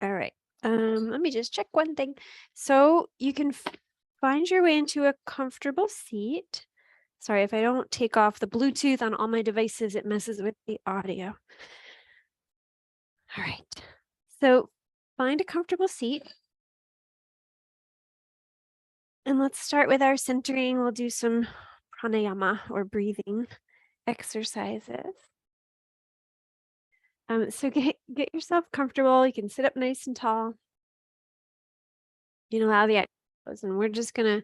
All right. Let me just check one thing. So you can find your way into a comfortable seat. Sorry, if I don't take off the Bluetooth on all my devices, it messes with the audio. All right. So find a comfortable seat. And let's start with our centering. We'll do some pranayama or breathing exercises. So get yourself comfortable. You can sit up nice and tall. You can allow the eyes, and we're just gonna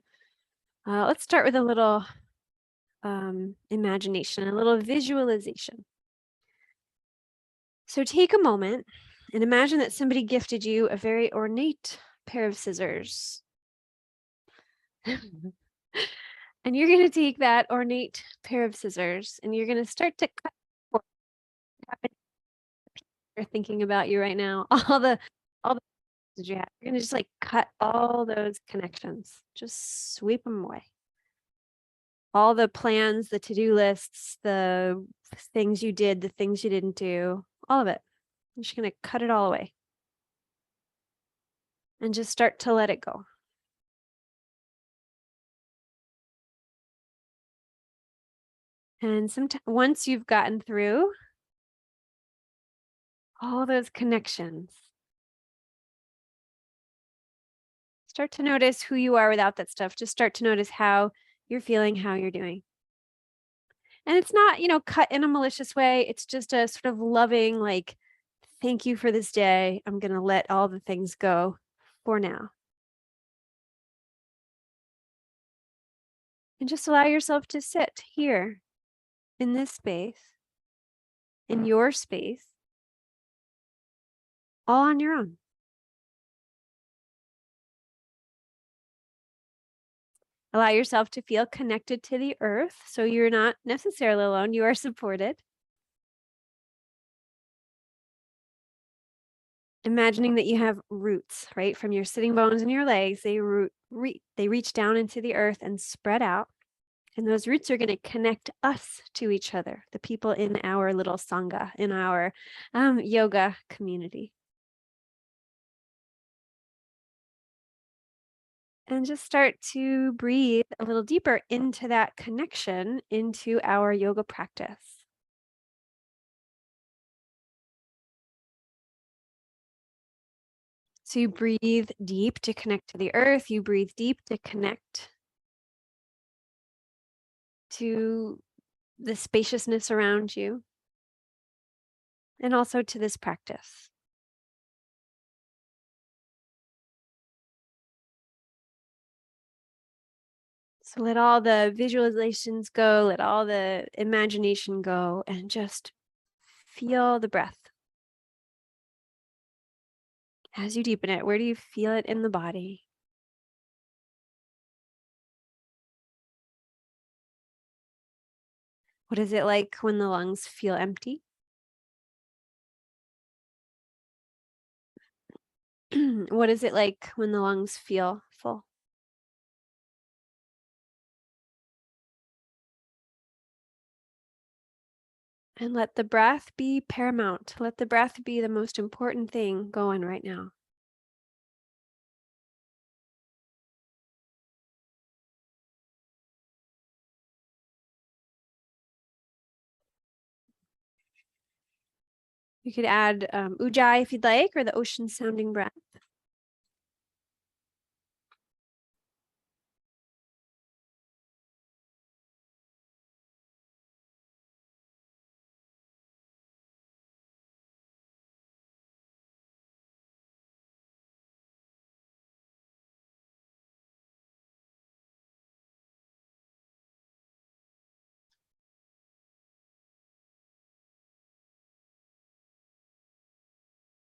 let's start with a little imagination, a little visualization. So take a moment and imagine that somebody gifted you a very ornate pair of scissors. And you're going to take that ornate pair of scissors and you're going to start to cut. You're thinking about you right now. All the that you have. You're going to just like cut all those connections. Just sweep them away. All the plans, the to-do lists, the things you did, the things you didn't do, all of it. I'm just going to cut it all away. And just start to let it go. And once you've gotten through all those connections, start to notice who you are without that stuff. Just start to notice how you're feeling, how you're doing. And it's not, cut in a malicious way. It's just a sort of loving, like, thank you for this day. I'm going to let all the things go for now. And just allow yourself to sit here in this space, in your space, all on your own. Allow yourself to feel connected to the earth. So you're not necessarily alone. You are supported. Imagining that you have roots, right? From your sitting bones and your legs, they reach down into the earth and spread out. And those roots are going to connect us to each other, the people in our little sangha, in our yoga community. And just start to breathe a little deeper into that connection into our yoga practice. So you breathe deep to connect to the earth. You breathe deep to connect to the spaciousness around you and also to this practice. So let all the visualizations go, let all the imagination go, and just feel the breath. As you deepen it, where do you feel it in the body? What is it like when the lungs feel empty? What is it like when the lungs feel full? And let the breath be paramount. Let the breath be the most important thing going right now. You could add ujjayi if you'd like, or the ocean sounding breath.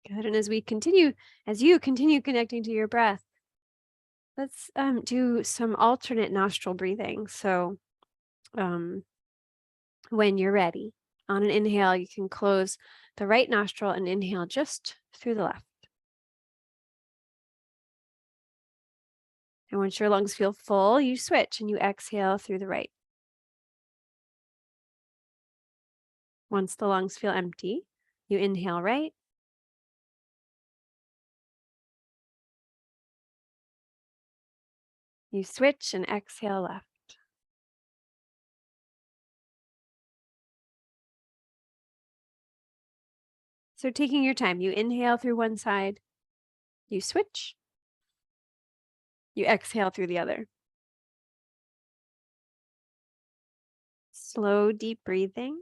Good. And as you continue connecting to your breath, let's do some alternate nostril breathing. So when you're ready, on an inhale, you can close the right nostril and inhale just through the left. And once your lungs feel full, you switch and you exhale through the right. Once the lungs feel empty, you inhale right You switch and exhale left. So taking your time, you inhale through one side, you switch, you exhale through the other. Slow, deep breathing.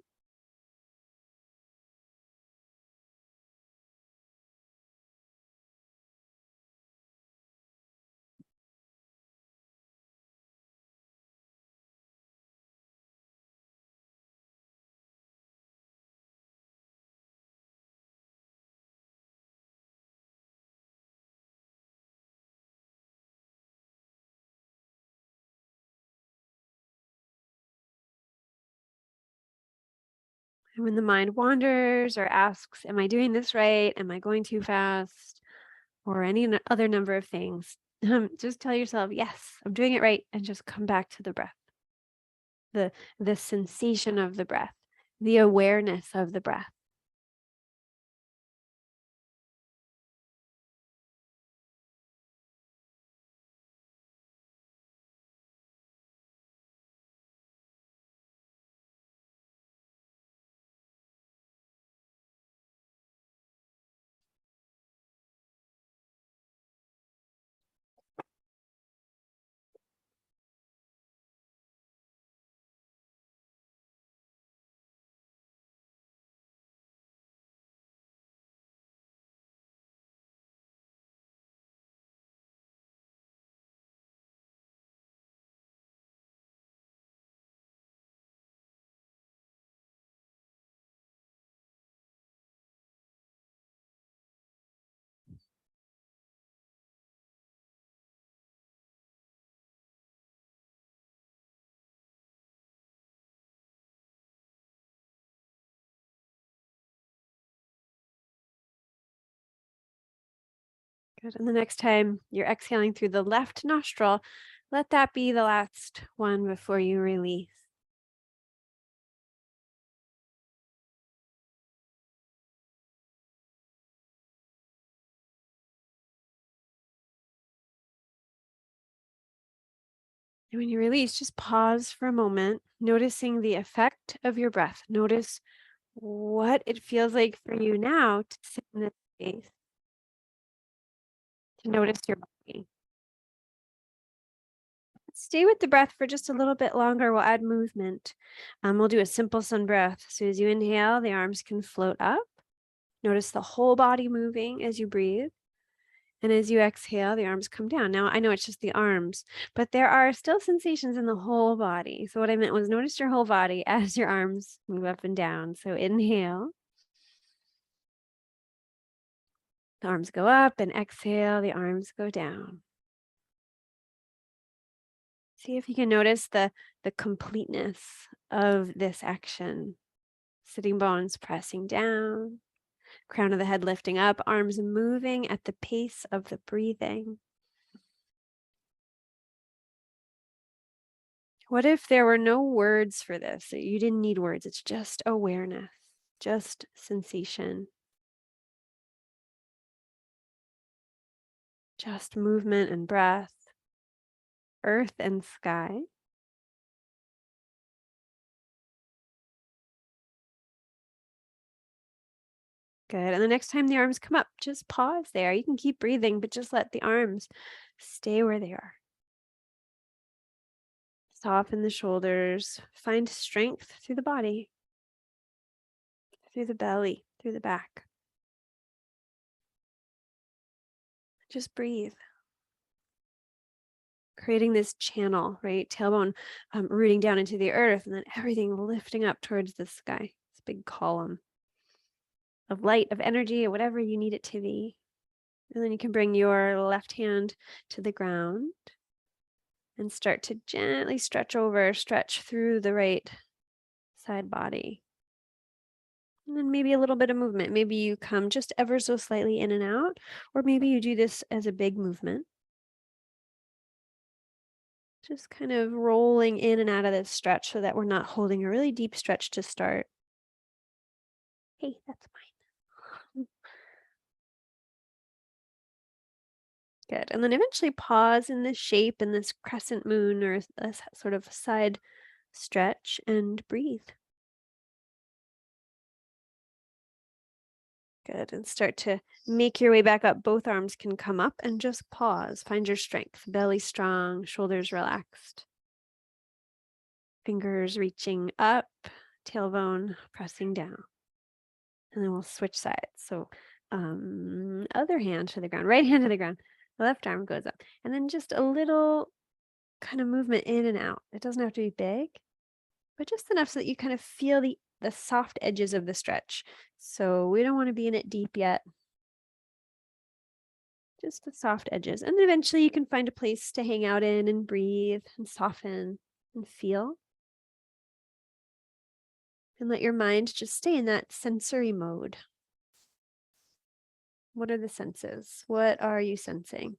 And when the mind wanders or asks, am I doing this right? Am I going too fast? Or any other number of things, just tell yourself, yes, I'm doing it right. And just come back to the breath, the sensation of the breath, the awareness of the breath. Good. And the next time you're exhaling through the left nostril, let that be the last one before you release. And when you release, just pause for a moment, noticing the effect of your breath. Notice what it feels like for you now to sit in this space, to notice your body. Stay with the breath for just a little bit longer. We'll add movement. We'll do a simple sun breath. So as you inhale, the arms can float up. Notice the whole body moving as you breathe. And as you exhale, the arms come down. Now, I know it's just the arms, but there are still sensations in the whole body. So what I meant was notice your whole body as your arms move up and down. So inhale. The arms go up, and exhale, the arms go down. See if you can notice the completeness of this action. Sitting bones pressing down, crown of the head lifting up, arms moving at the pace of the breathing. What if there were no words for this? You didn't need words. It's just awareness, just sensation, just movement and breath, earth and sky. Good. And the next time the arms come up, just pause there. You can keep breathing, but just let the arms stay where they are. Soften the shoulders. Find strength through the body, through the belly, through the back. Just breathe. Creating this channel, right? Tailbone rooting down into the earth, and then everything lifting up towards the sky. This big column of light, of energy, or whatever you need it to be. And then you can bring your left hand to the ground and start to gently stretch through the right side body. And then maybe a little bit of movement. Maybe you come just ever so slightly in and out, or maybe you do this as a big movement. Just kind of rolling in and out of this stretch so that we're not holding a really deep stretch to start. Hey, that's mine. Good. And then eventually pause in this shape, in this crescent moon or a sort of side stretch, and breathe. Good. And start to make your way back up. Both arms can come up and just pause. Find your strength. Belly strong, shoulders relaxed. Fingers reaching up, tailbone pressing down. And then we'll switch sides. So other hand to the ground, right hand to the ground. The left arm goes up. And then just a little kind of movement in and out. It doesn't have to be big, but just enough so that you kind of feel the soft edges of the stretch. So we don't want to be in it deep yet. Just the soft edges. And then eventually you can find a place to hang out in and breathe and soften and feel. And let your mind just stay in that sensory mode. What are the senses? What are you sensing?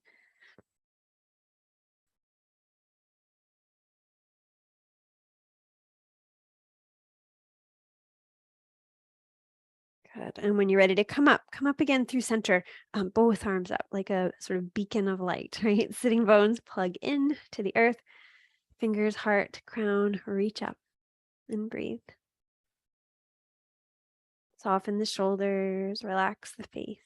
Good. And when you're ready to come up again through center, both arms up like a sort of beacon of light, right? Sitting bones plug in to the earth, fingers, heart, crown, reach up and breathe. Soften the shoulders, relax the face.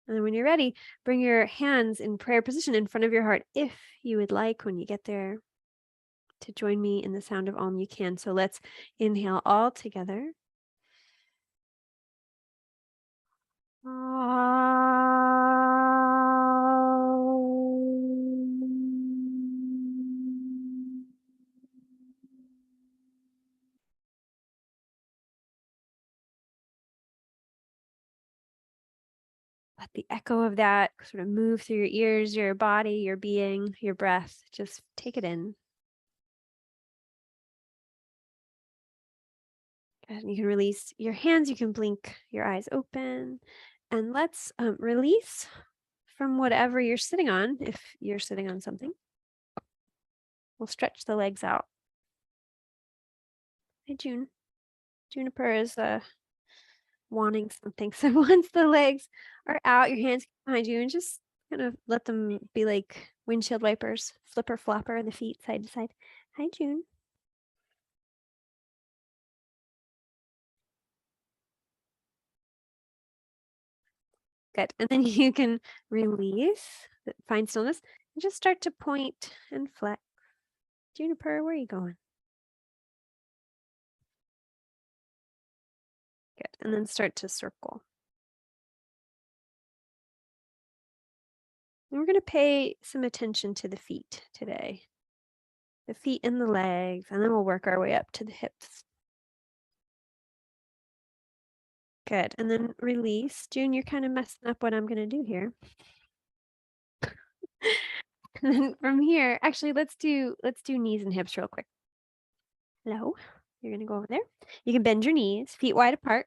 And then when you're ready, bring your hands in prayer position in front of your heart if you would like when you get there to join me in the sound of Om. You can. So let's inhale all together. Let the echo of that sort of move through your ears, your body, your being, your breath. Just take it in. And you can release your hands. You can blink your eyes open. And let's release from whatever you're sitting on. If you're sitting on something, we'll stretch the legs out. Hey, June. Juniper is wanting something. So once the legs are out, your hands behind you, and just kind of let them be like windshield wipers, flipper flopper, the feet side to side. Hi, June. Good. And then you can release, find stillness, and just start to point and flex. Juniper, where are you going? Good. And then start to circle. And we're going to pay some attention to the feet today. The feet and the legs, and then we'll work our way up to the hips. Good. And then release. June, you're kind of messing up what I'm going to do here. And then from here, actually, let's do knees and hips real quick. Hello. You're going to go over there. You can bend your knees, feet wide apart,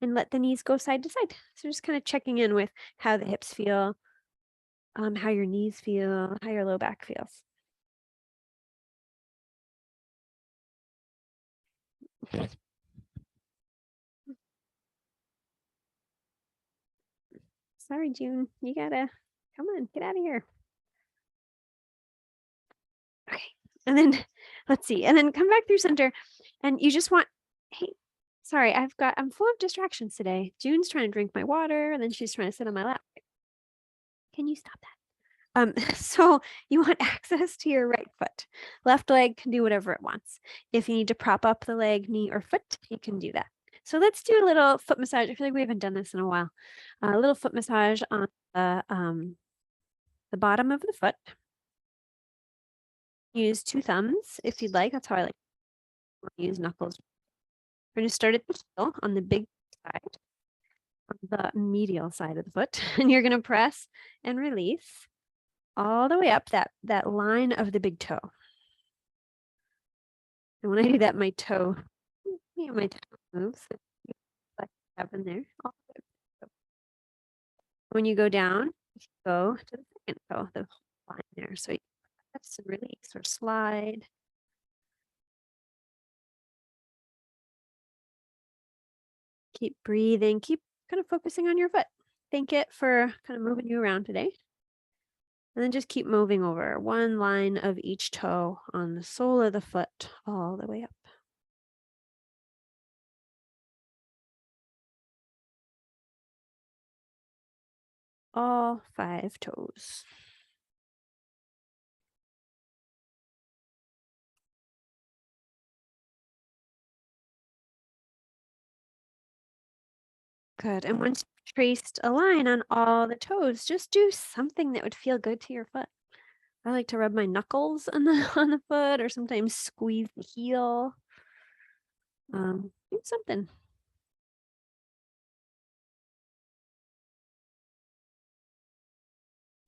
and let the knees go side to side. So just kind of checking in with how the hips feel, how your knees feel, how your low back feels. Sorry, June. You gotta come on, get out of here. Okay. And then let's see. And then come back through center. And you just want, hey, sorry, I'm full of distractions today. June's trying to drink my water, and then she's trying to sit on my lap. Can you stop that? So you want access to your right foot. Left leg can do whatever it wants. If you need to prop up the leg, knee, or foot, you can do that. So let's do a little foot massage. I feel like we haven't done this in a while. A little foot massage on the bottom of the foot. Use 2 thumbs if you'd like. That's how I like to use knuckles. We're going to start at the heel on the big side, on the medial side of the foot, and you're going to press and release all the way up that line of the big toe. And when I do that, my toe moves. Like up in there. When you go down, you go to the second toe, the line there. So you press and release or slide. Keep breathing. Keep kind of focusing on your foot. thank it for kind of moving you around today. And then just keep moving over one line of each toe on the sole of the foot all the way up. All 5 toes. Good. And once you've traced a line on all the toes, just do something that would feel good to your foot. I like to rub my knuckles on the on the foot, or sometimes squeeze the heel. Do something.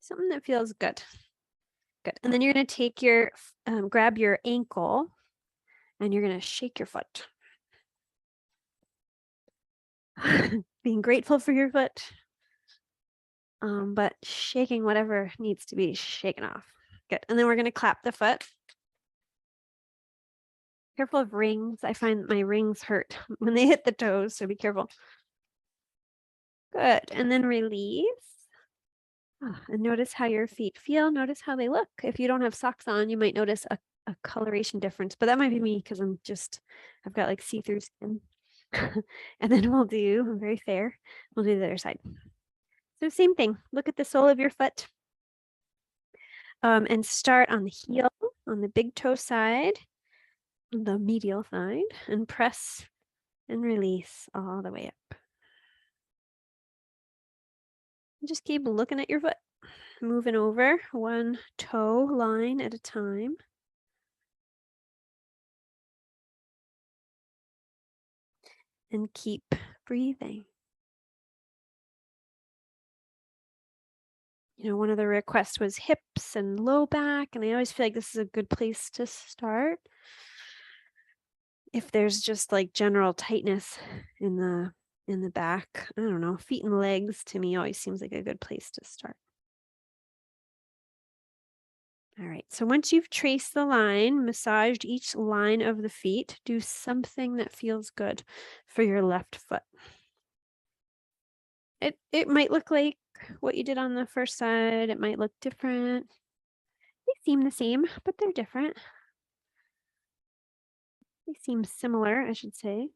Something that feels good. Good. And then you're going to take your grab your ankle, and you're going to shake your foot. Being grateful for your foot, but shaking whatever needs to be shaken off. Good. And then we're going to clap the foot. Careful of rings. I find my rings hurt when they hit the toes, so be careful. Good. And then release. And notice how your feet feel. Notice how they look. If you don't have socks on, you might notice a coloration difference, but that might be me because I've got like see-through skin. And then I'm very fair. We'll do the other side. So same thing. Look at the sole of your foot. And start on the heel, on the big toe side, the medial side, and press and release all the way up. And just keep looking at your foot, moving over one toe line at a time. And keep breathing. You know, one of the requests was hips and low back, and I always feel like this is a good place to start. If there's just like general tightness in the back, I don't know, feet and legs to me always seems like a good place to start. All right, so once you've traced the line, massaged each line of the feet, do something that feels good for your left foot. It might look like what you did on the first side. It might look different. They seem the same, but they're different. They seem similar, I should say.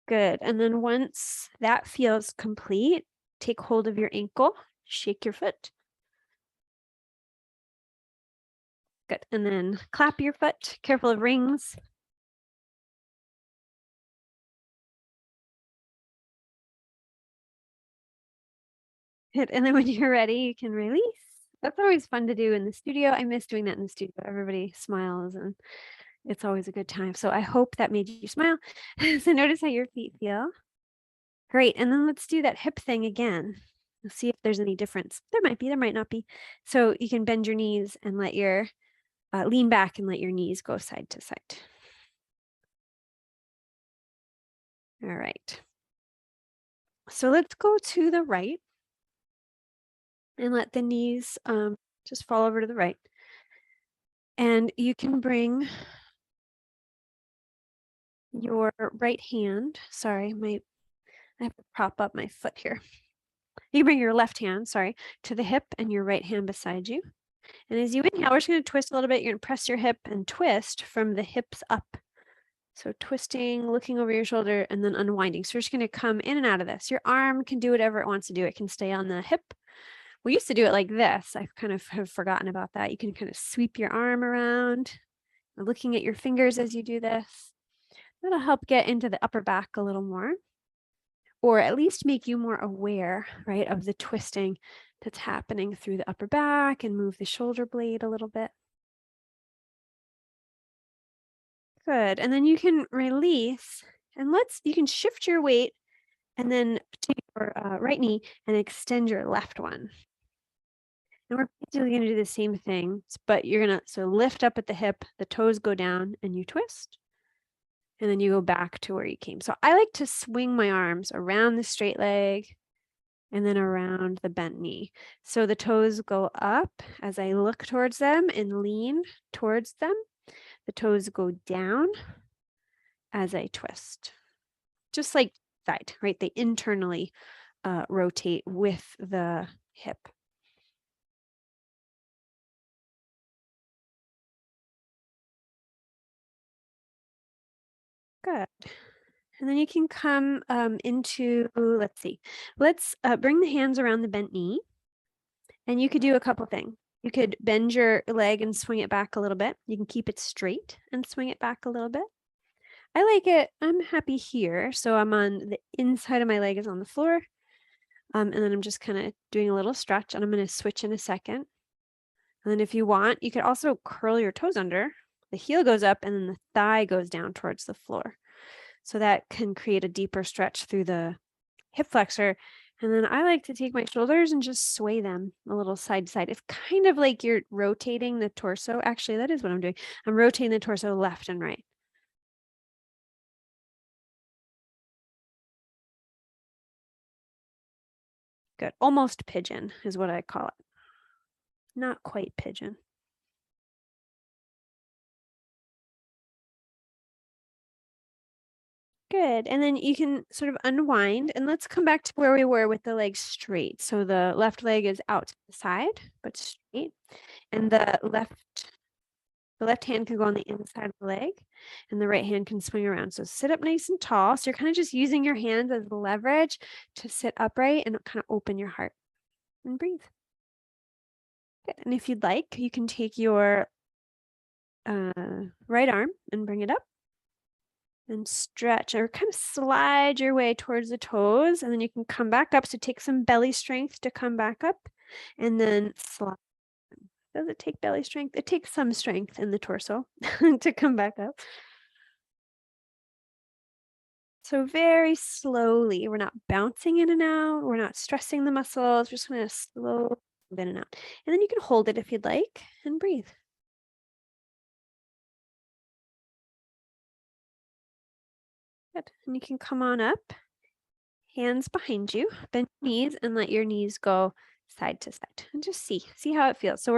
Good. And then once that feels complete, take hold of your ankle, shake your foot. Good. And then clap your foot. Careful of rings. Good. And then when you're ready, you can release. That's always fun to do in the studio. I miss doing that in the studio. Everybody smiles and it's always a good time. So I hope that made you smile. So notice how your feet feel. Great. And then let's do that hip thing again. Let's see if there's any difference. There might be, there might not be. So you can bend your knees and let your lean back and let your knees go side to side. All right. So let's go to the right and let the knees just fall over to the right. And you can bring your right hand, sorry, I have to prop up my foot here. You bring your left hand, sorry, to the hip and your right hand beside you. And as you inhale, we're just going to twist a little bit. You're going to press your hip and twist from the hips up. So twisting, looking over your shoulder, and then unwinding. So we're just going to come in and out of this. Your arm can do whatever it wants to do. It can stay on the hip. We used to do it like this. I kind of have forgotten about that. You can kind of sweep your arm around, looking at your fingers as you do this. That'll help get into the upper back a little more, or at least make you more aware, right, of the twisting that's happening through the upper back, and move the shoulder blade a little bit. Good. And then you can release, and you can shift your weight and then to your right knee and extend your left one. And we're basically going to do the same thing, but you're going to lift up at the hip, the toes go down, and you twist. And then you go back to where you came. So I like to swing my arms around the straight leg and then around the bent knee. So the toes go up as I look towards them and lean towards them. The toes go down as I twist. Just like side, right? They internally rotate with the hip. Good. And then you can come into, let's see, let's bring the hands around the bent knee. And you could do a couple things. You could bend your leg and swing it back a little bit. You can keep it straight and swing it back a little bit. I like it. I'm happy here. So I'm on the inside of my leg is on the floor. And then I'm just kind of doing a little stretch, and I'm going to switch in a second. And then if you want, you could also curl your toes under. The heel goes up and then the thigh goes down towards the floor. So that can create a deeper stretch through the hip flexor. And then I like to take my shoulders and just sway them a little side to side. It's kind of like you're rotating the torso. Actually, that is what I'm doing. I'm rotating the torso left and right. Good. Almost pigeon is what I call it. Not quite pigeon. Good. And then you can sort of unwind, and let's come back to where we were with the legs straight. So the left leg is out to the side, but straight. And the left hand can go on the inside of the leg, and the right hand can swing around. So sit up nice and tall. So you're kind of just using your hands as leverage to sit upright and kind of open your heart and breathe. Good. And if you'd like, you can take your right arm and bring it up and stretch, or kind of slide your way towards the toes, and then you can come back up. So take some belly strength to come back up, and then slide. Does it take belly strength? It takes some strength in the torso to come back up. So very slowly, we're not bouncing in and out. We're not stressing the muscles. We're just going to slow in and out. And then you can hold it if you'd like and breathe. Good. And you can come on up, hands behind you, bend your knees, and let your knees go side to side, and just see how it feels. So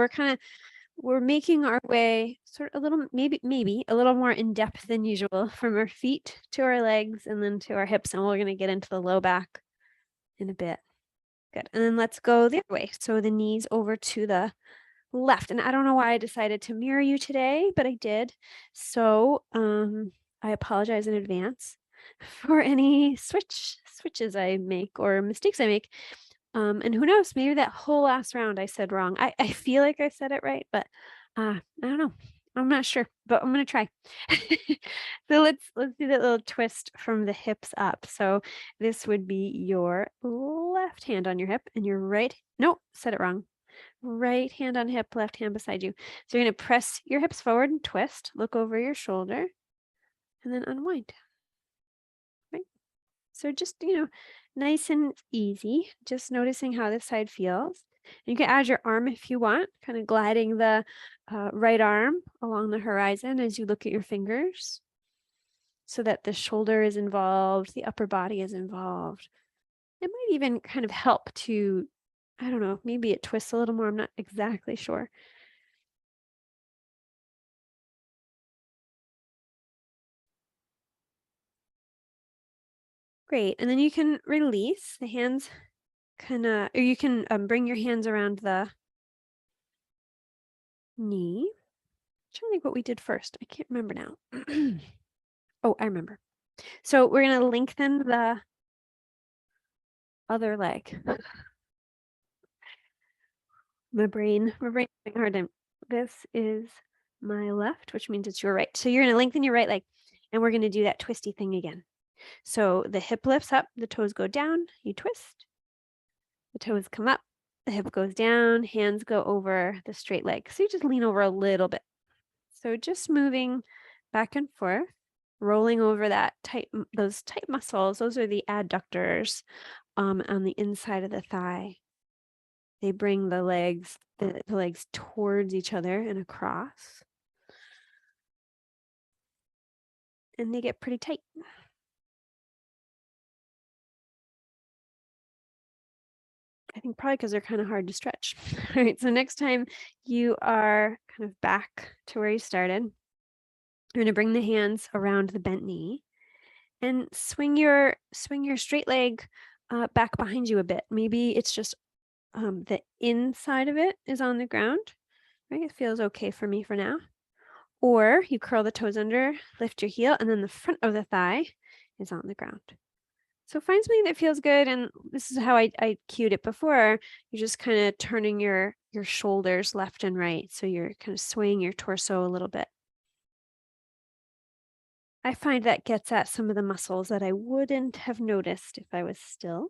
we're making our way sort of a little, maybe a little more in depth than usual, from our feet to our legs and then to our hips. And we're going to get into the low back in a bit. Good. And then let's go the other way. So the knees over to the left. And I don't know why I decided to mirror you today, but I did. So I apologize in advance for any switches I make or mistakes I make. And who knows, maybe that whole last round I said wrong. I feel like I said it right, but I don't know. I'm not sure, but I'm gonna try. So let's do that little twist from the hips up. So this would be your left hand on your hip and your right. No, said it wrong. Right hand on hip, left hand beside you. So you're gonna press your hips forward and twist. Look over your shoulder, and then unwind. Right. So just nice and easy. Just noticing how this side feels. You can add your arm if you want, kind of gliding the right arm along the horizon as you look at your fingers, so that the shoulder is involved, the upper body is involved. It might even kind of help to, I don't know, maybe it twists a little more. I'm not exactly sure. Great. And then you can release the hands, or you can bring your hands around the knee. I'm trying to think what we did first. I can't remember now. Oh, I remember. So we're going to lengthen the other leg. My brain is hard time. This is my left, which means it's your right. So you're going to lengthen your right leg, and we're going to do that twisty thing again. So the hip lifts up, the toes go down, you twist. The toes come up, the hip goes down, hands go over the straight leg. So you just lean over a little bit. So just moving back and forth, rolling over those tight muscles. Those are the adductors on the inside of the thigh. They bring the legs towards each other and across. And they get pretty tight. I think probably because they're kind of hard to stretch. All right, so next time you are kind of back to where you started, you're going to bring the hands around the bent knee, And swing your straight leg back behind you a bit. Maybe it's just the inside of it is on the ground, right? It feels okay for me for now. Or you curl the toes under, lift your heel, and then the front of the thigh is on the ground. So find something that feels good. And this is how I cued it before. You're just kind of turning your shoulders left and right. So you're kind of swaying your torso a little bit. I find that gets at some of the muscles that I wouldn't have noticed if I was still.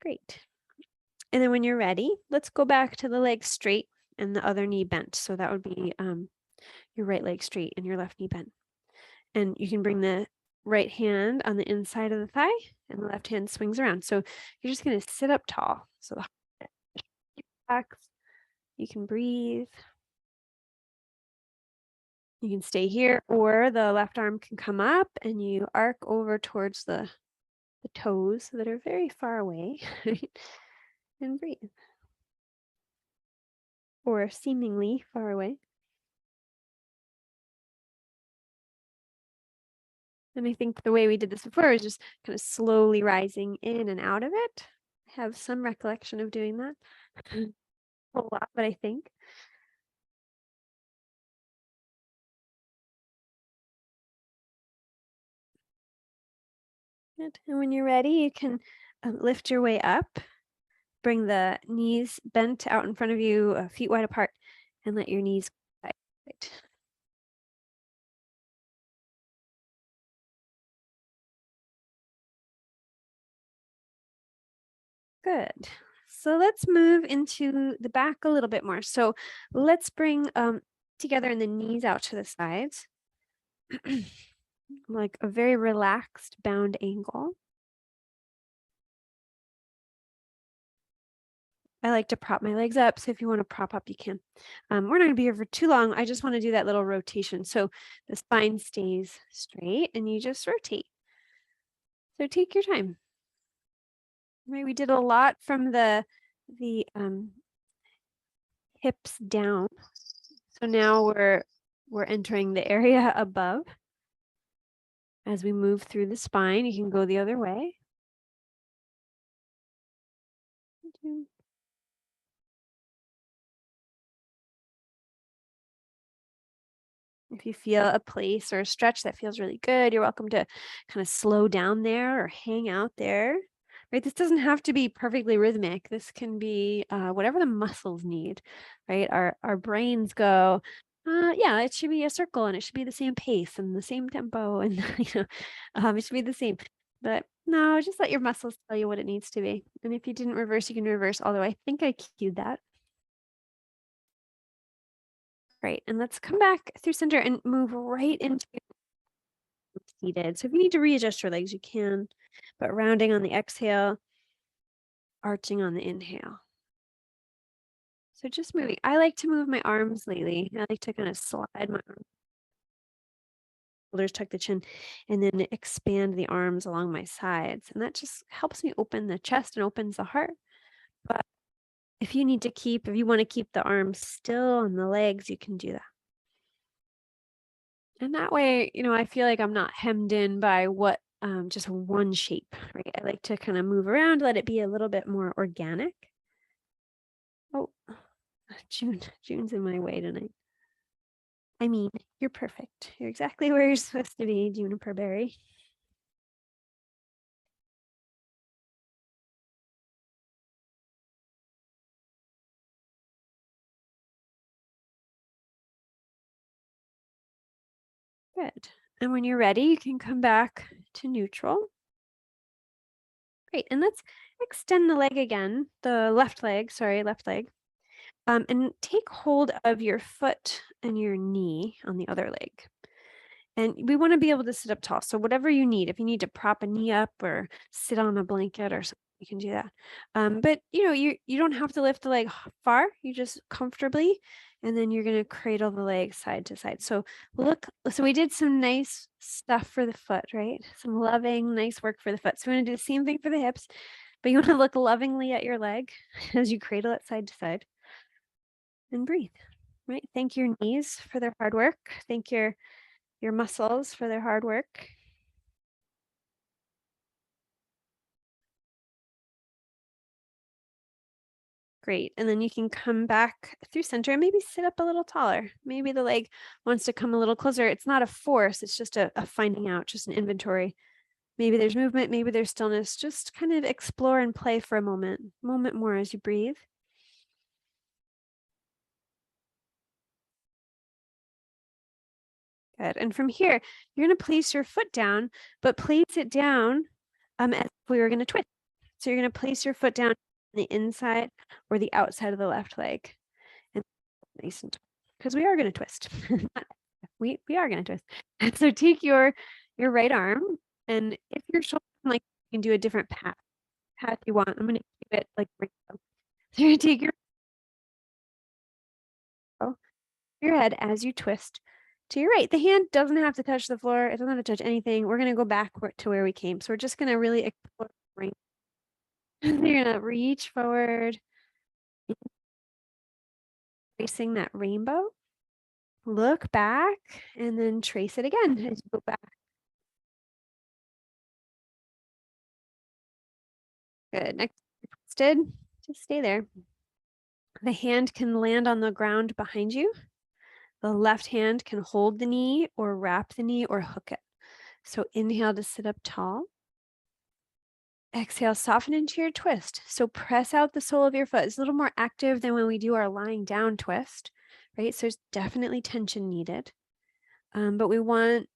Great. And then when you're ready, let's go back to the leg straight and the other knee bent. So that would be your right leg straight and your left knee bent. And you can bring the right hand on the inside of the thigh and the left hand swings around. So you're just going to sit up tall. So the relax. You can breathe. You can stay here, or the left arm can come up and you arc over towards the toes that are very far away and breathe. Or seemingly far away. And I think the way we did this before is just kind of slowly rising in and out of it. I have some recollection of doing that. A lot, but I think. Good. And when you're ready, you can lift your way up. Bring the knees bent out in front of you, feet wide apart, and let your knees go side. Good. So let's move into the back a little bit more. So let's bring together and the knees out to the sides. Like a very relaxed bound angle. I like to prop my legs up. So if you want to prop up, you can. We're not going to be here for too long. I just want to do that little rotation. So the spine stays straight and you just rotate. So take your time. Right, we did a lot from the hips down. So now we're entering the area above. As we move through the spine, you can go the other way. If you feel a place or a stretch that feels really good, you're welcome to kind of slow down there or hang out there. Right? This doesn't have to be perfectly rhythmic. This can be whatever the muscles need, right? Our brains go, yeah, it should be a circle and it should be the same pace and the same tempo and it should be the same. But no, just let your muscles tell you what it needs to be. And if you didn't reverse, you can reverse. Although I think I cued that. Great. And let's come back through center and move right into seated. So if you need to readjust your legs, you can, but rounding on the exhale, arching on the inhale. So just moving. I like to move my arms lately. I like to kind of slide my arms, shoulders, tuck the chin, and then expand the arms along my sides. And that just helps me open the chest and opens the heart. But if you want to keep the arms still and the legs, you can do that. And that way, I feel like I'm not hemmed in by what just one shape, right? I like to kind of move around, let it be a little bit more organic. Oh, June's in my way tonight. I mean, you're perfect. You're exactly where you're supposed to be, Juniper Berry. Good. And when you're ready, you can come back to neutral. Great. And let's extend the leg again, the left leg. And take hold of your foot and your knee on the other leg. And we want to be able to sit up tall. So whatever you need, if you need to prop a knee up or sit on a blanket or something, you can do that. But you don't have to lift the leg far. You just comfortably, and then you're going to cradle the leg side to side. So we did some nice stuff for the foot, right? Some loving, nice work for the foot. So we're going to do the same thing for the hips, But you want to look lovingly at your leg as you cradle it side to side and breathe, right? Thank your knees for their hard work. Thank your muscles for their hard work. Great. And then you can come back through center and maybe sit up a little taller. Maybe the leg wants to come a little closer. It's not a force, it's just a finding out, just an inventory. Maybe there's movement, maybe there's stillness. Just kind of explore and play for a moment more as you breathe. Good. And from here, you're going to place your foot down, but place it down as if we were going to twist. So you're going to place your foot down on the inside or the outside of the left leg. And nice and because we are going to twist. we are going to twist. And so take your right arm, and if your shoulder, like, you can do a different path you want. I'm going to keep it like rainbow. So you're going to take your head as you twist to your right. The hand doesn't have to touch the floor. It doesn't have to touch anything. We're going to go back to where we came. So we're just going to really explore the rainbow. You're going to reach forward, tracing that rainbow. Look back and then trace it again as you go back. Good. Next, twisted. Just stay there. The hand can land on the ground behind you. The left hand can hold the knee or wrap the knee or hook it. So inhale to sit up tall. Exhale, soften into your twist. So press out the sole of your foot. It's a little more active than when we do our lying down twist, right? So there's definitely tension needed. But we don't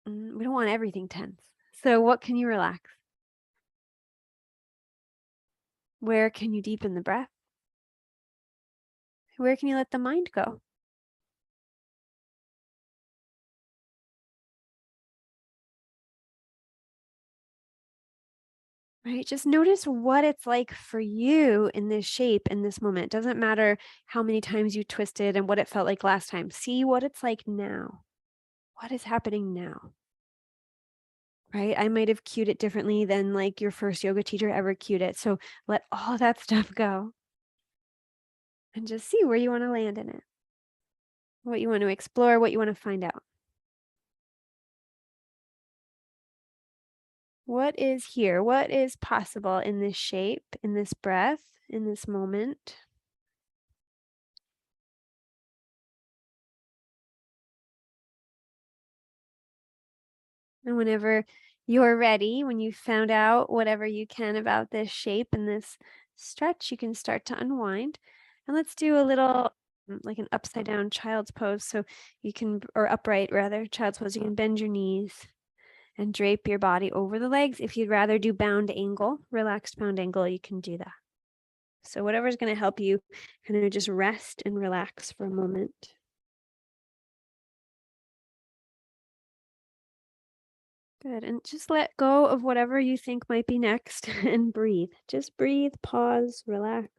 want everything tense. So what can you relax? Where can you deepen the breath? Where can you let the mind go? Right? Just notice what it's like for you in this shape in this moment. It doesn't matter how many times you twisted and what it felt like last time. See what it's like now. What is happening now? Right? I might have cued it differently than like your first yoga teacher ever cued it. So let all that stuff go and just see where you want to land in it, what you want to explore, what you want to find out. What is here? What is possible in this shape, in this breath, in this moment? And whenever you're ready, when you found out whatever you can about this shape and this stretch, you can start to unwind. And let's do a little like an upside down child's pose. So you can, or upright rather, child's pose. You can bend your knees and drape your body over the legs. If you'd rather do bound angle, relaxed bound angle, you can do that. So whatever's going to help you kind of just rest and relax for a moment. Good. And just let go of whatever you think might be next and breathe. Just breathe, pause, relax.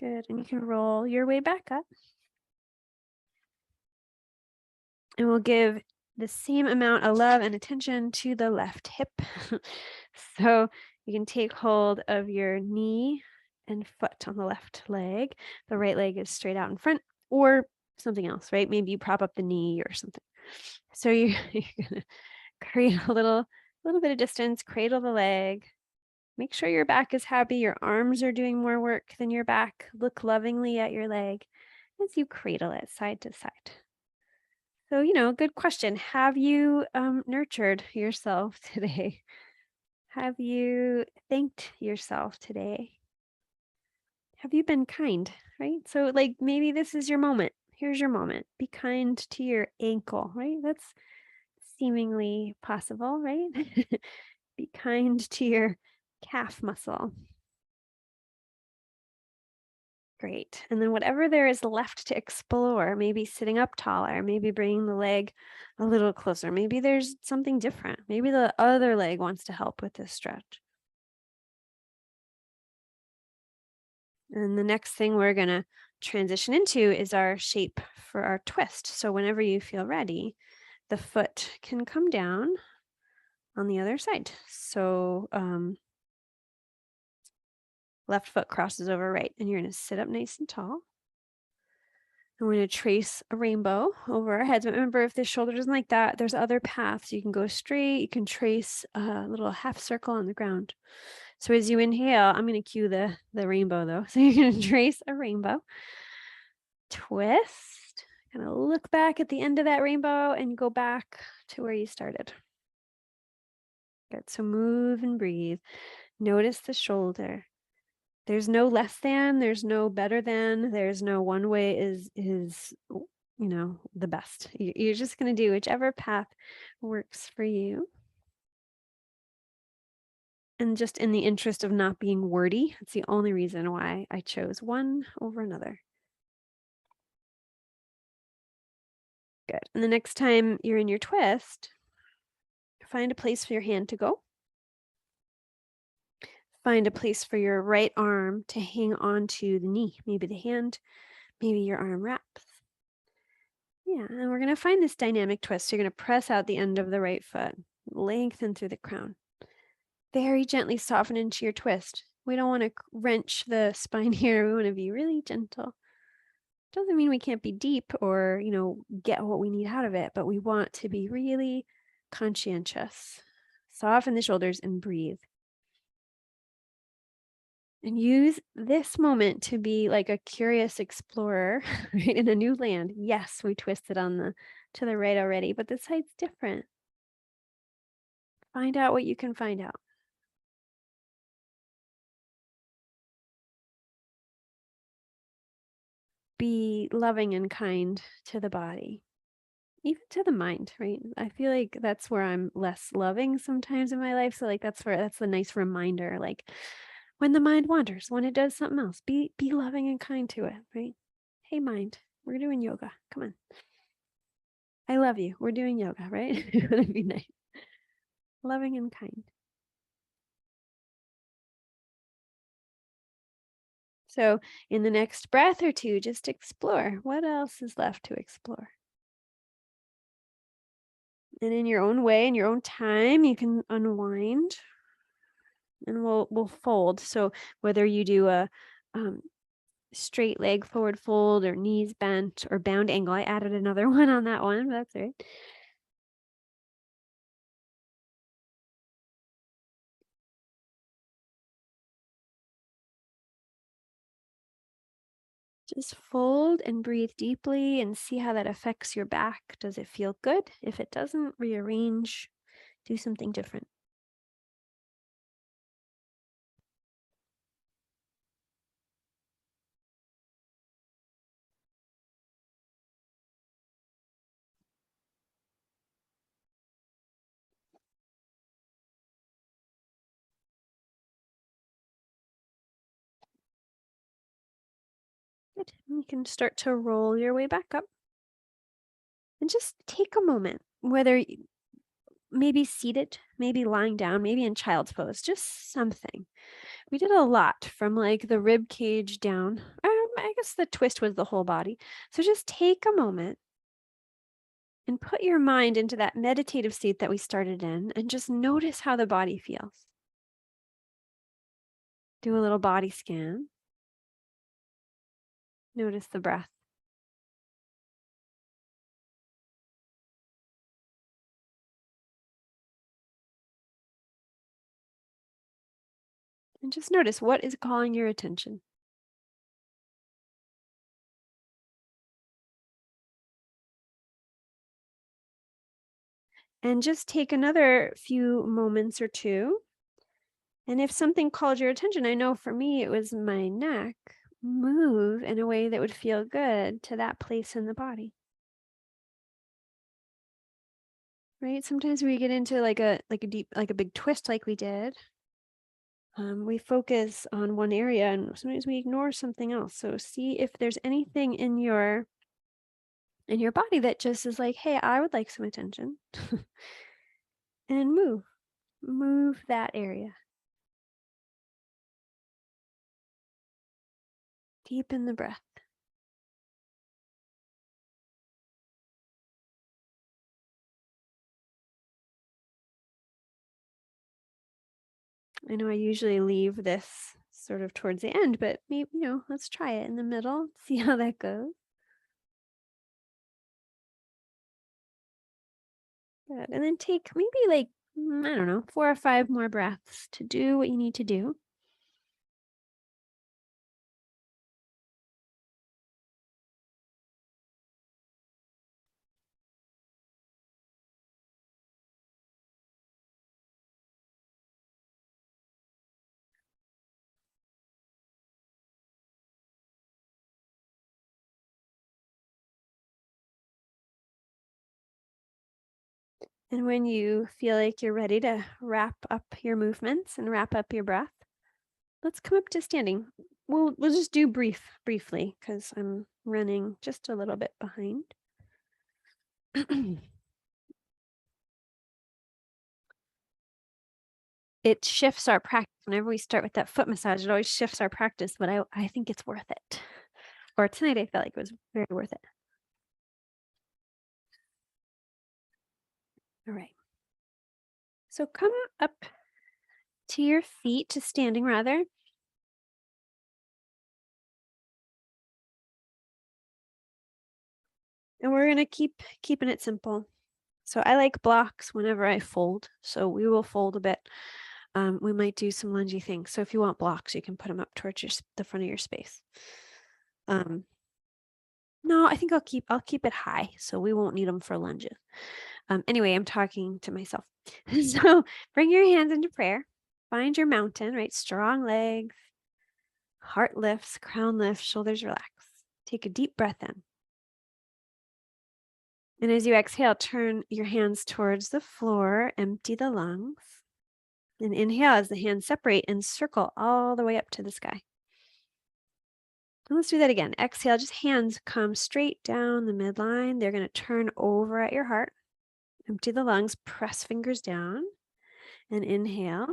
Good. And you can roll your way back up. And we'll give the same amount of love and attention to the left hip. So you can take hold of your knee and foot on the left leg. The right leg is straight out in front, or something else, right? Maybe you prop up the knee or something. So you're gonna create a little bit of distance, cradle the leg. Make sure your back is happy. Your arms are doing more work than your back. Look lovingly at your leg as you cradle it side to side. So, good question. Have you nurtured yourself today? Have you thanked yourself today? Have you been kind, right? So like maybe this is your moment. Here's your moment. Be kind to your ankle, right? That's seemingly possible, right? Be kind to your calf muscle. Great. And then whatever there is left to explore, maybe sitting up taller, maybe bringing the leg a little closer. Maybe there's something different. Maybe the other leg wants to help with this stretch. And the next thing we're going to transition into is our shape for our twist. So whenever you feel ready, the foot can come down on the other side. So left foot crosses over right, and you're going to sit up nice and tall. And we're going to trace a rainbow over our heads. But remember, if the shoulder doesn't like that, there's other paths. You can go straight. You can trace a little half circle on the ground. So as you inhale, I'm going to cue the rainbow though. So you're going to trace a rainbow, twist, kind of look back at the end of that rainbow and go back to where you started. Good. So move and breathe. Notice the shoulder. There's no less than, there's no better than, there's no one way is the best. You're just going to do whichever path works for you. And just in the interest of not being wordy, it's the only reason why I chose one over another. Good. And the next time you're in your twist, find a place for your hand to go. Find a place for your right arm to hang onto the knee, maybe the hand, maybe your arm wraps. Yeah, and we're going to find this dynamic twist. You're going to press out the end of the right foot, lengthen through the crown. Very gently soften into your twist. We don't want to wrench the spine here. We want to be really gentle. Doesn't mean we can't be deep or, get what we need out of it, but we want to be really conscientious. Soften the shoulders and breathe. And use this moment to be like a curious explorer, right, in a new land. Yes, we twisted to the right already, but this side's different. Find out what you can find out. Be loving and kind to the body, even to the mind, right? I feel like that's where I'm less loving sometimes in my life. So like that's the nice reminder, like when the mind wanders, when it does something else, be loving and kind to it, right? Hey mind, we're doing yoga. Come on. I love you. We're doing yoga, right? It would be nice. Loving and kind. So in the next breath or two, just explore. What else is left to explore? And in your own way, in your own time, you can unwind and we'll fold. So whether you do a straight leg forward fold or knees bent or bound angle, I added another one on that one, but that's right. Just fold and breathe deeply and see how that affects your back. Does it feel good? If it doesn't, rearrange, do something different. Good. You can start to roll your way back up. And just take a moment, whether maybe seated, maybe lying down, maybe in child's pose, just something. We did a lot from like the rib cage down. I guess the twist was the whole body. So just take a moment and put your mind into that meditative state that we started in and just notice how the body feels. Do a little body scan. Notice the breath. And just notice what is calling your attention. And just take another few moments or two. And if something called your attention, I know for me it was my neck, move in a way that would feel good to that place in the body. Right? Sometimes we get into like a deep, like a big twist like we did. We focus on one area and sometimes we ignore something else. So see if there's anything in your body that just is like, hey, I would like some attention. And move that area. Deepen the breath. I know I usually leave this sort of towards the end, but maybe, let's try it in the middle, see how that goes. Good. And then take maybe like, I don't know, 4 or 5 more breaths to do what you need to do. And when you feel like you're ready to wrap up your movements and wrap up your breath, let's come up to standing. We'll just do briefly because I'm running just a little bit behind. It shifts our practice. Whenever we start with that foot massage, it always shifts our practice, but I think it's worth it. Or tonight, I felt like it was very worth it. All right. So come up to your feet, to standing rather. And we're going to keeping it simple. So I like blocks whenever I fold. So we will fold a bit. We might do some lungy things. So if you want blocks, you can put them up towards the front of your space. No, I think I'll keep it high, so we won't need them for lunges. Anyway, I'm talking to myself. So bring your hands into prayer. Find your mountain, right? Strong legs, heart lifts, crown lifts, shoulders relax. Take a deep breath in. And as you exhale, turn your hands towards the floor, empty the lungs. And inhale as the hands separate and circle all the way up to the sky. And let's do that again. Exhale, just hands come straight down the midline. They're going to turn over at your heart. Empty the lungs, press fingers down. And inhale,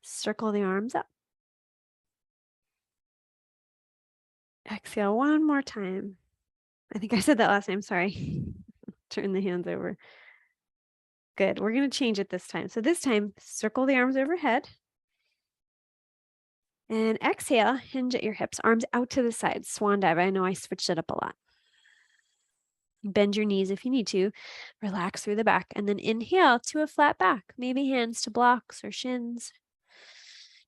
circle the arms up. Exhale one more time. I think I said that last time, sorry. Turn the hands over. Good, we're going to change it this time. So this time, circle the arms overhead. And exhale, hinge at your hips, arms out to the side, swan dive. I know I switched it up a lot. Bend your knees if you need to. Relax through the back. And then inhale to a flat back. Maybe hands to blocks or shins.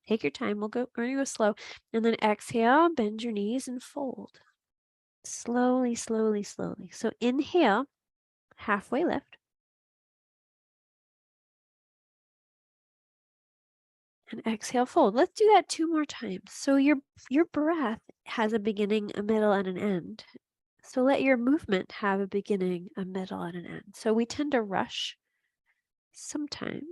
Take your time. We're going to go slow. And then exhale, bend your knees and fold. Slowly, slowly, slowly. So inhale, halfway lift. And exhale, fold. Let's do that 2 more times. So your breath has a beginning, a middle, and an end. So let your movement have a beginning, a middle, and an end. So we tend to rush sometimes.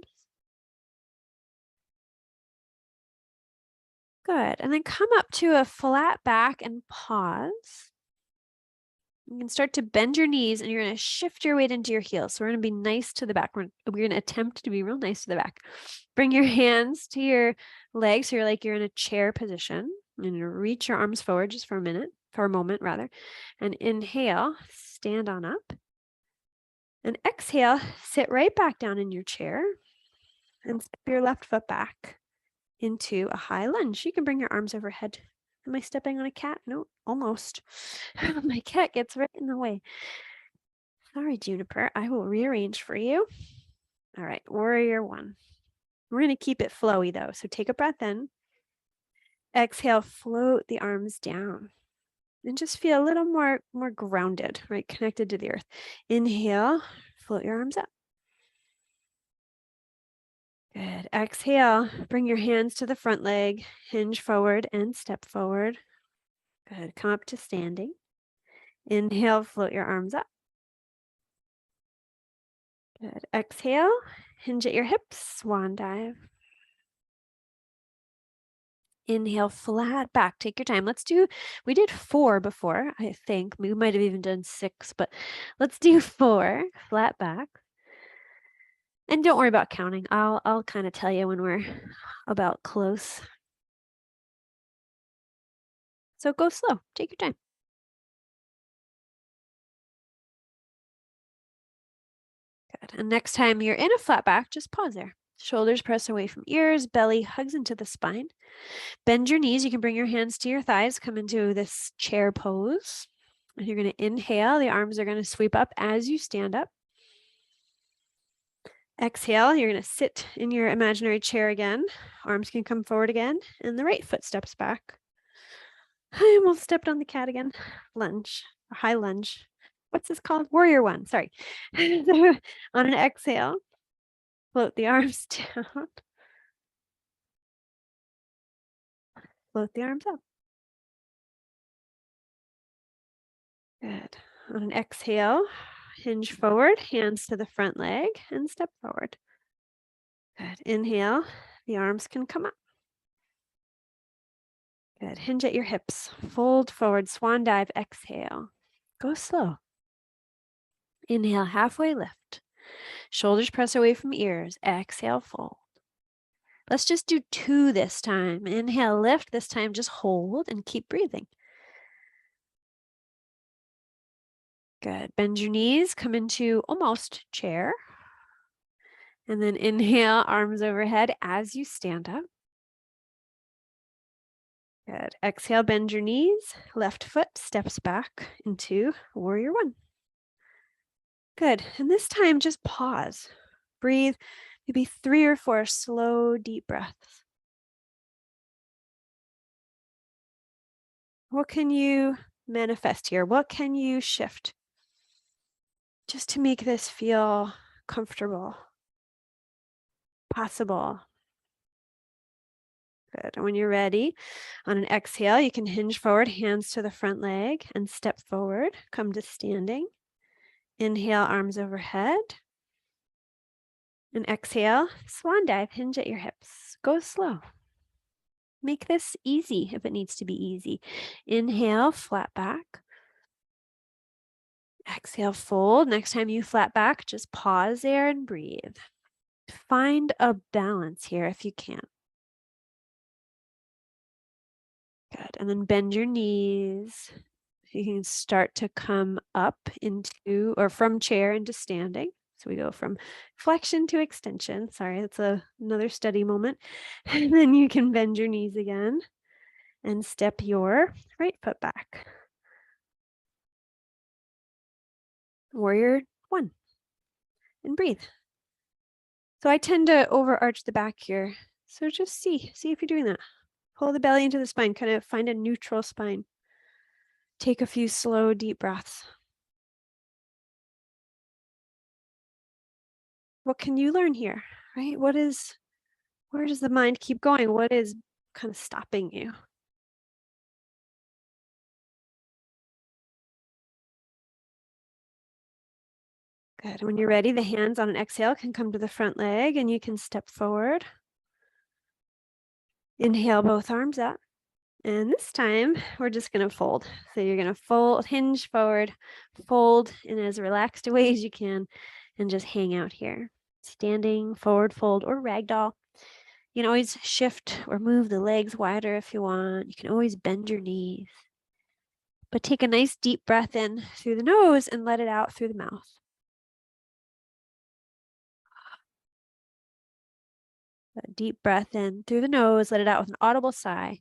Good. And then come up to a flat back and pause. You can start to bend your knees and you're going to shift your weight into your heels. So we're going to be nice to the back. We're going to attempt to be real nice to the back. Bring your hands to your legs. So you're in a chair position. And reach your arms forward just for a moment rather. And inhale, stand on up. And exhale, sit right back down in your chair. And step your left foot back into a high lunge. You can bring your arms overhead. Am I stepping on a cat? No, almost. My cat gets right in the way. Sorry, Juniper. I will rearrange for you. All right, warrior one. We're going to keep it flowy though. So take a breath in. Exhale, float the arms down. And just feel a little more grounded, right? Connected to the earth. Inhale, float your arms up. Good. Exhale, bring your hands to the front leg, hinge forward and step forward. Good. Come up to standing. Inhale, float your arms up. Good. Exhale, hinge at your hips, swan dive. Inhale, flat back. Take your time. We did 4 before, I think. We might have even done 6, but let's do 4, flat back. And don't worry about counting. I'll kind of tell you when we're about close. So go slow. Take your time. Good. And next time you're in a flat back, just pause there. Shoulders press away from ears, belly hugs into the spine. Bend your knees. You can bring your hands to your thighs, come into this chair pose. And you're going to inhale. The arms are going to sweep up as you stand up. Exhale, you're going to sit in your imaginary chair again. Arms can come forward again, and the right foot steps back. I almost stepped on the cat again. Lunge, a high lunge. What's this called? Warrior one, sorry. So on an exhale, float the arms down. Float the arms up. Good. On an exhale, hinge forward, hands to the front leg, and step forward. Good. Inhale, the arms can come up. Good. Hinge at your hips. Fold forward, swan dive, exhale. Go slow. Inhale, halfway lift. Shoulders press away from ears. Exhale, fold. Let's just do 2 this time. Inhale, lift. This time, just hold and keep breathing. Good. Bend your knees. Come into almost chair. And then inhale, arms overhead as you stand up. Good. Exhale, bend your knees. Left foot steps back into warrior one. Good. And this time, just pause. Breathe maybe 3 or 4 slow, deep breaths. What can you manifest here? What can you shift just to make this feel comfortable, possible? Good. And when you're ready, on an exhale, you can hinge forward, hands to the front leg, and step forward. Come to standing. Inhale, arms overhead. And exhale, swan dive, hinge at your hips. Go slow. Make this easy if it needs to be easy. Inhale, flat back. Exhale, fold. Next time you flat back, just pause there and breathe. Find a balance here if you can. Good. And then bend your knees. You can start to come up into or from chair into standing. So we go from flexion to extension. Sorry, that's another study moment. And then you can bend your knees again and step your right foot back. Warrior one. And breathe. So I tend to overarch the back here. So just see if you're doing that. Pull the belly into the spine, kind of find a neutral spine. Take a few slow, deep breaths. What can you learn here, right? Where does the mind keep going? What is kind of stopping you? Good. When you're ready, the hands on an exhale can come to the front leg and you can step forward. Inhale both arms up. And this time we're just going to fold. So you're going to fold, hinge forward, fold in as relaxed a way as you can, and just hang out here. Standing, forward fold, or ragdoll. You can always shift or move the legs wider if you want. You can always bend your knees. But take a nice deep breath in through the nose and let it out through the mouth. A deep breath in through the nose, let it out with an audible sigh.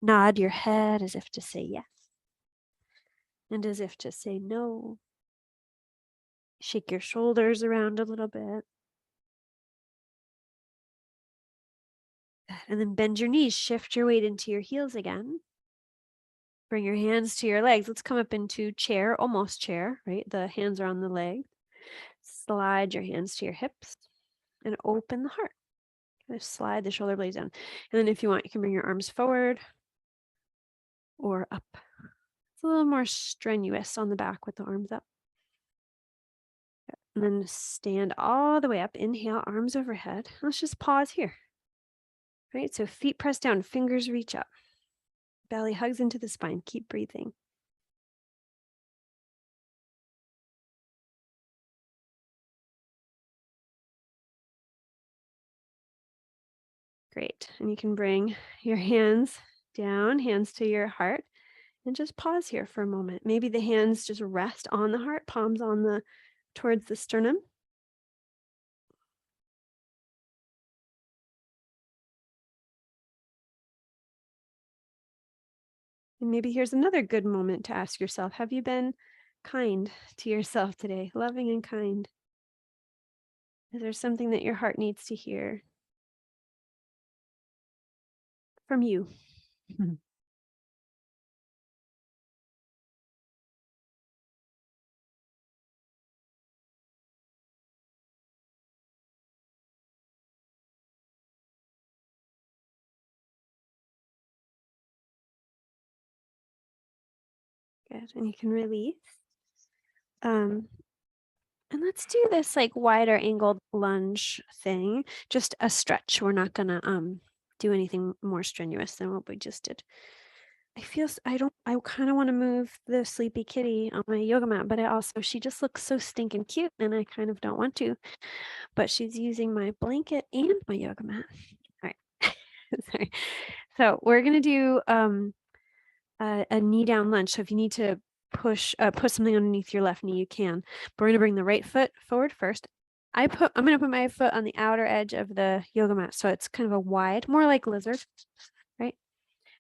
Nod your head as if to say yes and as if to say no. Shake your shoulders around a little bit. And then bend your knees, shift your weight into your heels again. Bring your hands to your legs. Let's come up into chair, almost chair, right? The hands are on the leg. Slide your hands to your hips and open the heart. Just slide the shoulder blades down. And then if you want, you can bring your arms forward or up. It's a little more strenuous on the back with the arms up. And then stand all the way up. Inhale, arms overhead. Let's just pause here. Right? So feet press down, fingers reach up. Belly hugs into the spine. Keep breathing. Great. And you can bring your hands down, hands to your heart, and just pause here for a moment. Maybe the hands just rest on the heart, palms on towards the sternum. And maybe here's another good moment to ask yourself, have you been kind to yourself today? Loving and kind? Is there something that your heart needs to hear from you? Good. And you can release. And let's do this like wider angled lunge thing. Just a stretch. We're not gonna do anything more strenuous than what we just did. I kind of want to move the sleepy kitty on my yoga mat, but she just looks so stinking cute and I kind of don't want to, but she's using my blanket and my yoga mat. All right. Sorry. So we're going to do a knee down lunge. So if you need to put something underneath your left knee, you can. But we're going to bring the right foot forward first. I'm going to put my foot on the outer edge of the yoga mat. So it's kind of a wide, more like lizard, right?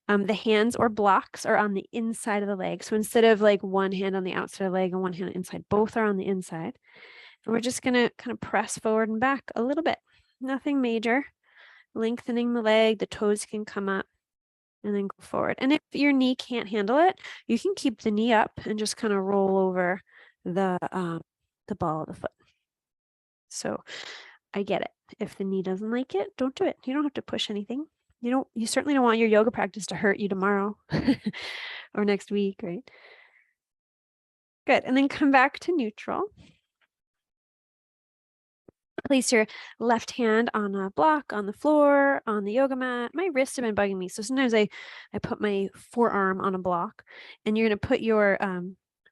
The hands or blocks are on the inside of the leg. So instead of like one hand on the outside of the leg and one hand inside, both are on the inside. And we're just going to kind of press forward and back a little bit. Nothing major. Lengthening the leg, the toes can come up and then go forward. And if your knee can't handle it, you can keep the knee up and just kind of roll over the ball of the foot. So I get it. If the knee doesn't like it, don't do it. You don't have to push anything. You certainly don't want your yoga practice to hurt you tomorrow or next week, right? Good. And then come back to neutral. Place your left hand on a block on the floor, on the yoga mat. My wrists have been bugging me. So sometimes I put my forearm on a block and you're going to put your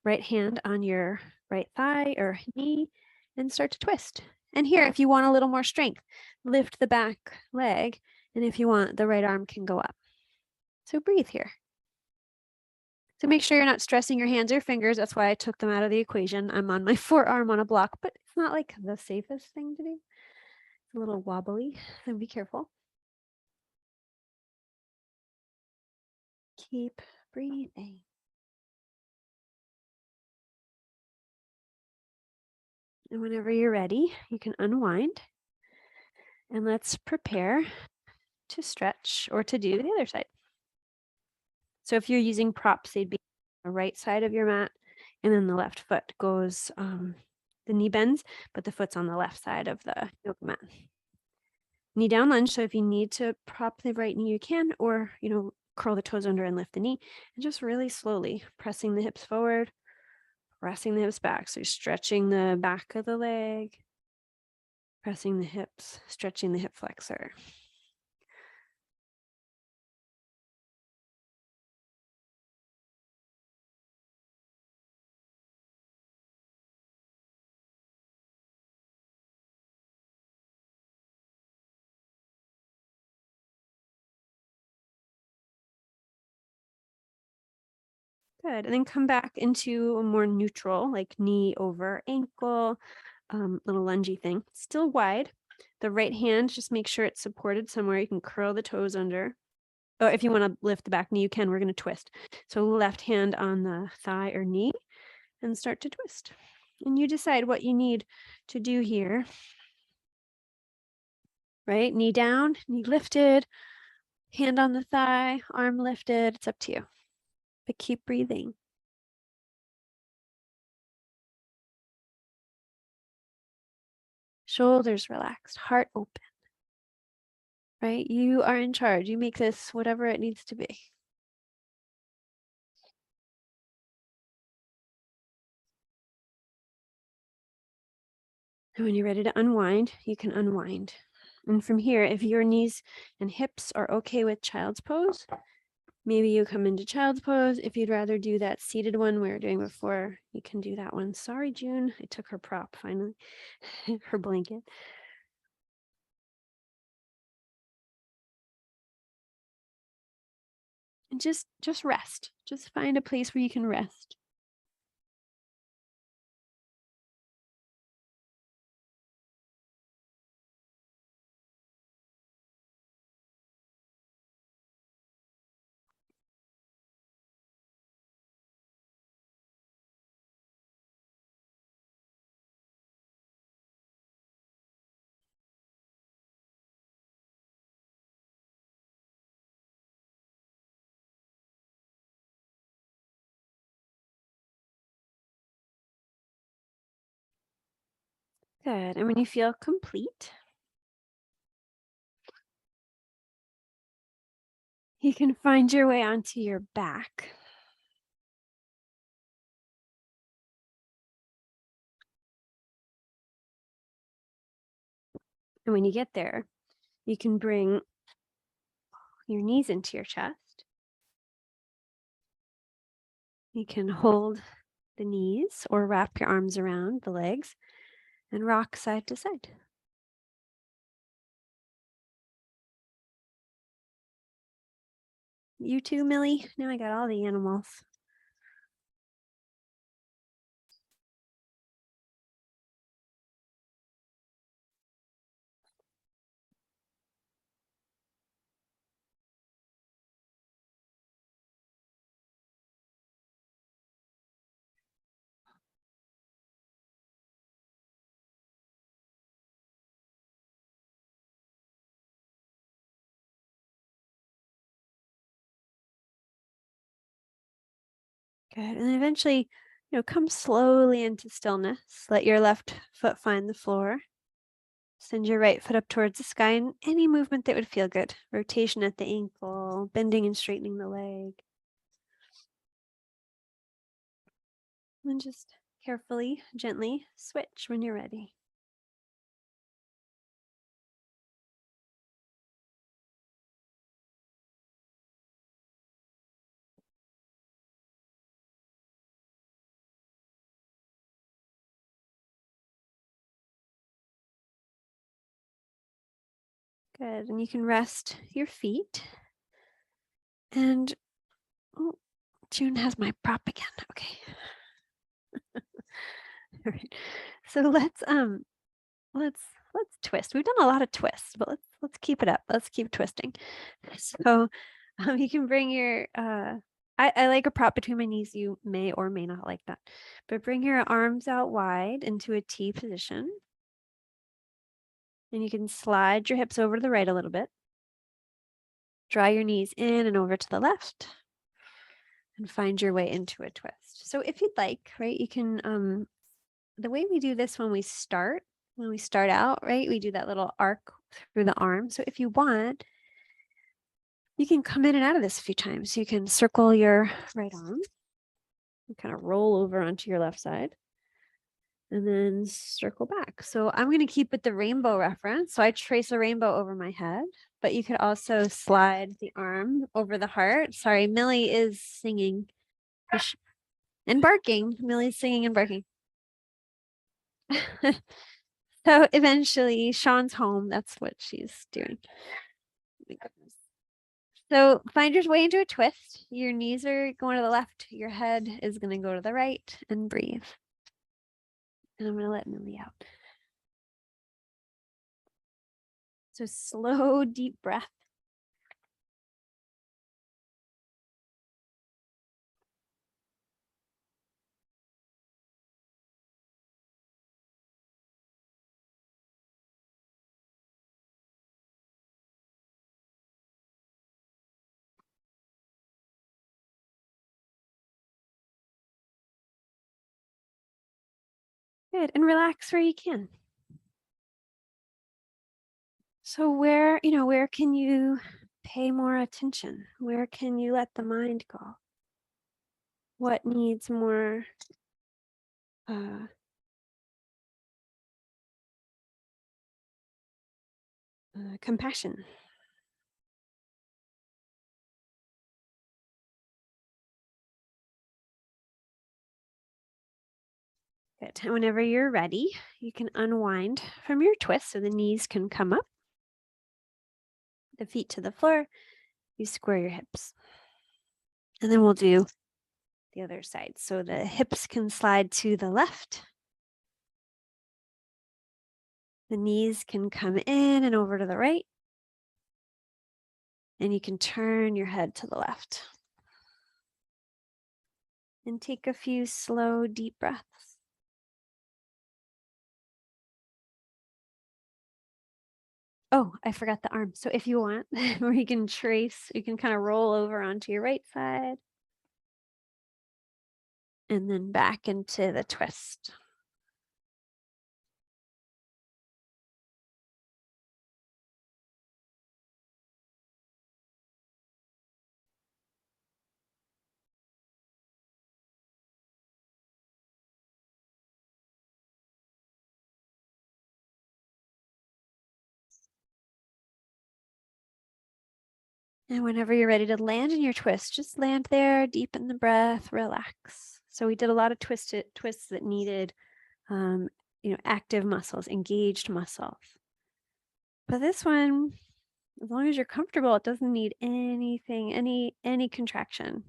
right hand on your right thigh or knee and start to twist. And here, if you want a little more strength, lift the back leg. And if you want, the right arm can go up. So breathe here. So make sure you're not stressing your hands or fingers. That's why I took them out of the equation. I'm on my forearm on a block, but it's not like the safest thing to do. It's a little wobbly, so be careful. Keep breathing. And whenever you're ready, you can unwind. And let's prepare to stretch or to do the other side. So if you're using props, they'd be on the right side of your mat, and then the left foot goes, the knee bends, but the foot's on the left side of the yoga mat. Knee down lunge. So if you need to prop the right knee, you can, or, curl the toes under and lift the knee, and just really slowly pressing the hips forward, pressing the hips back. So you're stretching the back of the leg, pressing the hips, stretching the hip flexor. Good. And then come back into a more neutral, like knee over ankle, little lungy thing. Still wide. The right hand, just make sure it's supported somewhere. You can curl the toes under. Oh, if you want to lift the back knee, you can. We're going to twist. So left hand on the thigh or knee and start to twist. And you decide what you need to do here. Right? Knee down, knee lifted, hand on the thigh, arm lifted. It's up to you. But keep breathing. Shoulders relaxed, heart open. Right? You are in charge. You make this whatever it needs to be. And when you're ready to unwind, you can unwind. And from here, if your knees and hips are okay with child's pose, maybe you come into child's pose. If you'd rather do that seated one we were doing before, you can do that one. Sorry, June, I took her prop finally, her blanket. And just rest. Just find a place where you can rest. Good. And when you feel complete, you can find your way onto your back. And when you get there, you can bring your knees into your chest. You can hold the knees or wrap your arms around the legs and rock side to side. You too, Millie? Now I got all the animals. Good. And eventually, come slowly into stillness. Let your left foot find the floor. Send your right foot up towards the sky, and any movement that would feel good. Rotation at the ankle, bending and straightening the leg. And just carefully, gently switch when you're ready. Good. And you can rest your feet. And oh, June has my prop again. Okay. All right. So let's twist. We've done a lot of twists, but let's keep it up. Let's keep twisting. So you can bring your I like a prop between my knees. You may or may not like that. But bring your arms out wide into a T position. And you can slide your hips over to the right a little bit. Draw your knees in and over to the left. And find your way into a twist. So if you'd like, right, you can the way we do this when we start out, right, we do that little arc through the arm. So if you want, you can come in and out of this a few times. You can circle your right arm and kind of roll over onto your left side and then circle back. So I'm going to keep with the rainbow reference. So I trace a rainbow over my head, but you could also slide the arm over the heart. Sorry, Millie is singing and barking. Millie's singing and barking. So eventually Sean's home. That's what she's doing. So find your way into a twist. Your knees are going to the left. Your head is going to go to the right, and breathe. And I'm going to let Millie out. So slow, deep breath. Good. And relax where you can. So where can you pay more attention? Where can you let the mind go? What needs more compassion. Good. And whenever you're ready, you can unwind from your twist so the knees can come up, the feet to the floor. You square your hips. And then we'll do the other side. So the hips can slide to the left. The knees can come in and over to the right. And you can turn your head to the left. And take a few slow, deep breaths. Oh, I forgot the arm. So if you want, or you can trace, you can kind of roll over onto your right side. And then back into the twist. And whenever you're ready to land in your twist, just land there, deepen the breath, relax. So we did a lot of twists that needed, active muscles, engaged muscles. But this one, as long as you're comfortable, it doesn't need anything, any contraction.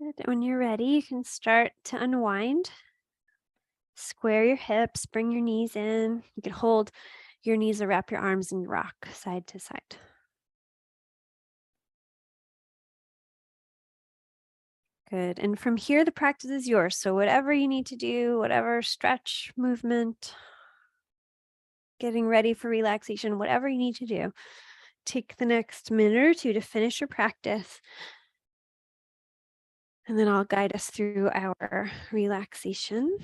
Good. When you're ready, you can start to unwind. Square your hips, bring your knees in. You can hold your knees or wrap your arms and rock side to side. Good. And from here, the practice is yours. So whatever you need to do, whatever stretch, movement, getting ready for relaxation, whatever you need to do, take the next minute or two to finish your practice. And then I'll guide us through our relaxation.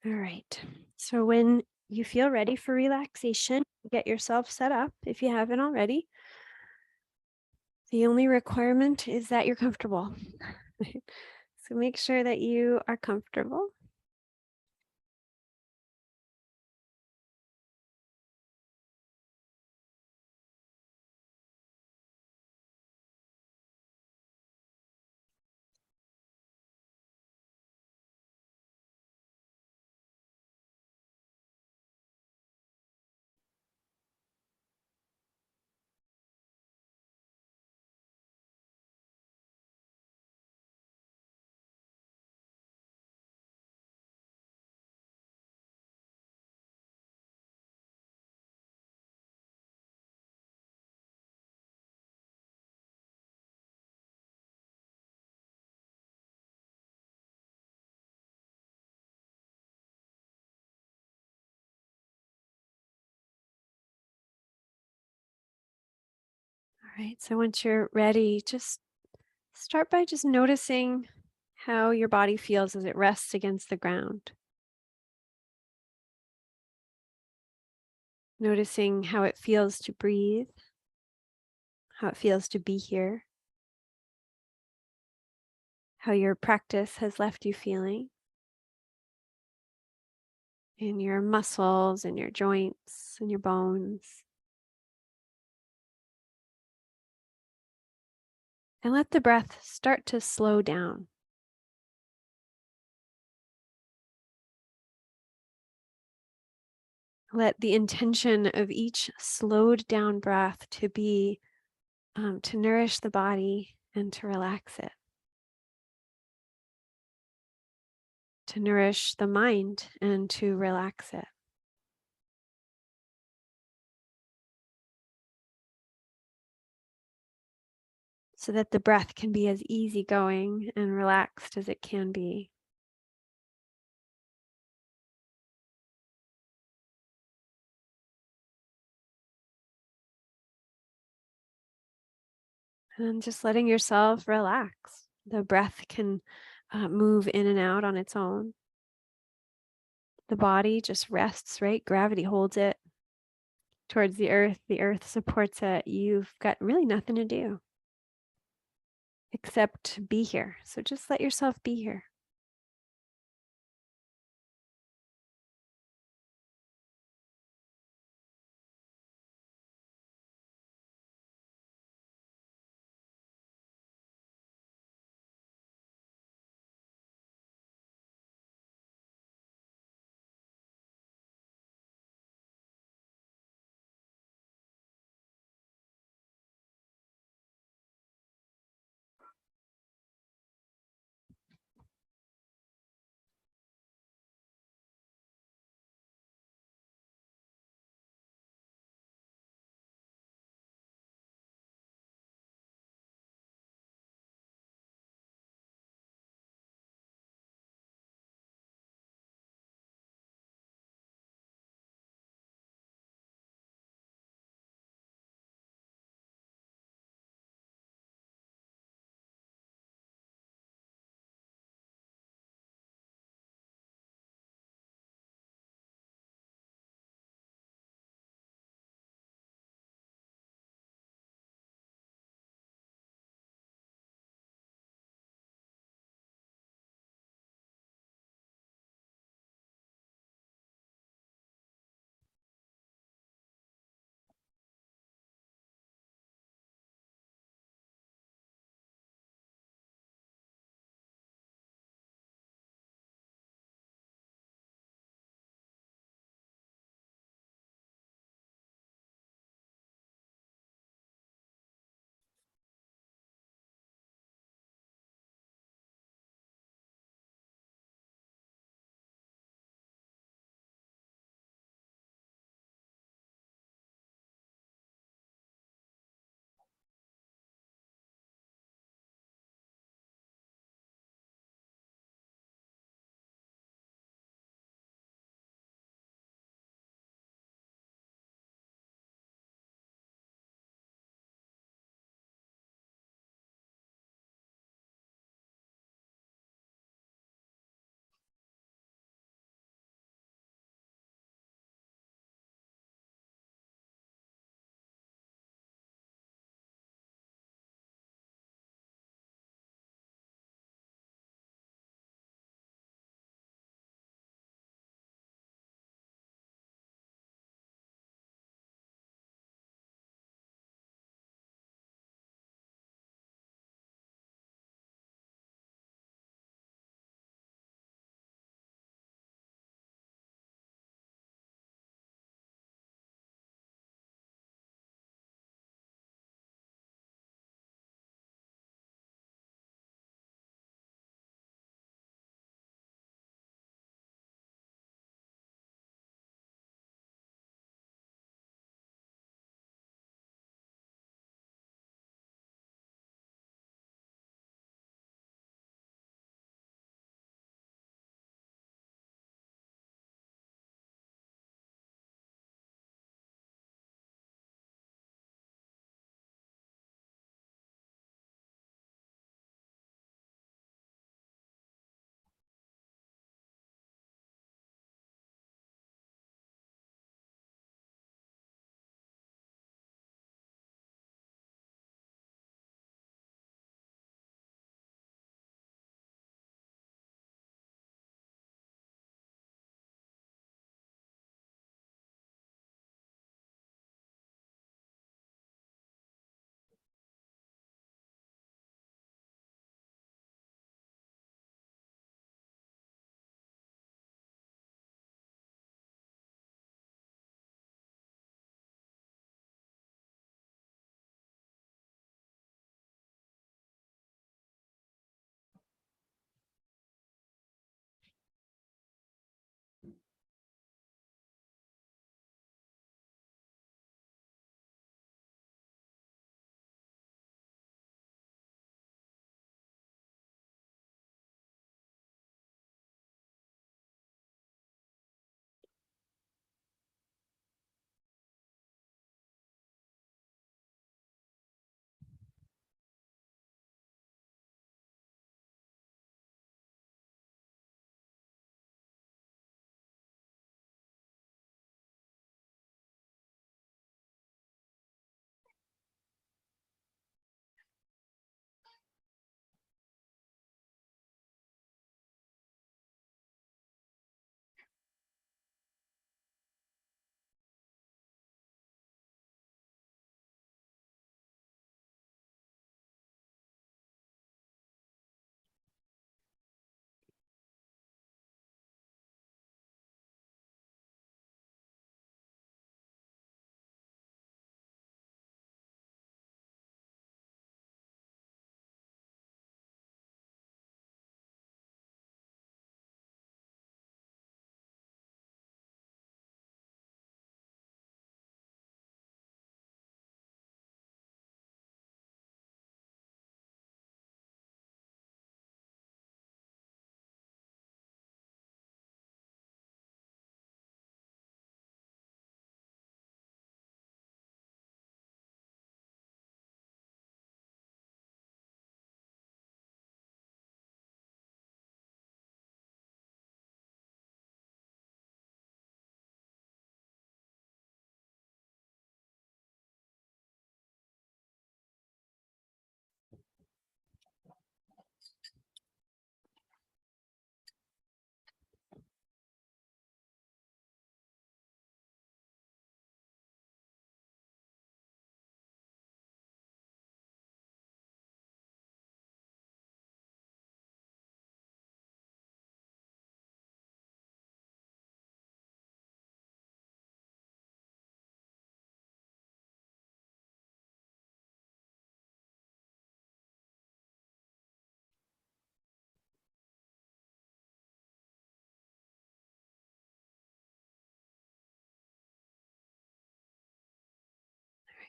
All right. So when you feel ready for relaxation, get yourself set up if you haven't already. The only requirement is that you're comfortable. So make sure that you are comfortable. All right. So once you're ready, just start by just noticing how your body feels as it rests against the ground. Noticing how it feels to breathe, how it feels to be here, how your practice has left you feeling in your muscles and your joints and your bones. And let the breath start to slow down. Let the intention of each slowed down breath to be to nourish the body and to relax it, to nourish the mind and to relax it. So that the breath can be as easygoing and relaxed as it can be. And just letting yourself relax. The breath can move in and out on its own. The body just rests, right? Gravity holds it towards the earth supports it. You've got really nothing to do except be here. So just let yourself be here.